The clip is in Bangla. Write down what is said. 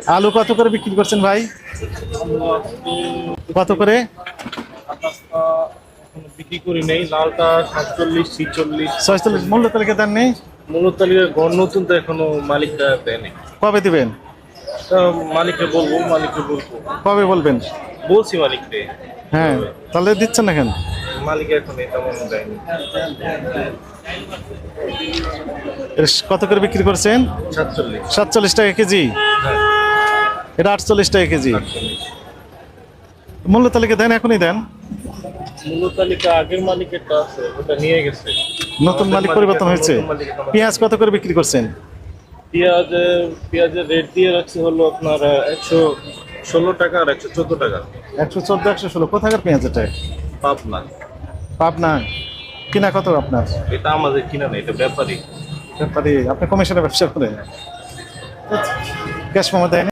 আলু কত করে বিক্রি করছেন ভাই? কত করে? বিক্রি করি নেই, লালটা 47, 46। 46 মূল্য তালিকা দেন নেই? মূল্য তালিকা ঘর নতুন তো এখনো মালিকটা দেয়নি। কবে দিবেন? তা মালিককে বলবো। কবে বলবেন? বলছি মালিককে। হ্যাঁ, তাহলে দিচ্ছেন না কেন? মালিক এখন তেমন দেয়নি। কত করে বিক্রি করছেন? 47। 47 টাকা কেজি। হ্যাঁ, এটা 48 টাকা কেজি। 48। মূল্য তালিকা দেন, এখনই দেন। মূল্য তালিকা আগের মালিকেরটা আছে, ওটা নিয়ে গেছে। নতুন মালিক পরিবর্তন হয়েছে। পেঁয়াজ কত করে বিক্রি করছেন? পেঁয়াজের রেট দিয়ে রাখছে হলো আপনার 116 টাকা আর 114 টাকা। 114, 116। কোথাকার পেঁয়াজ এটা? পাবনা। পাবনা। কিনা কত আপনার? এটা আমাদের কিনা না, এটা ব্যাপারী। ব্যাপারী। আপনি কমিশনে ব্যবসা করেন? ক্যাশ মেমো দেয় না?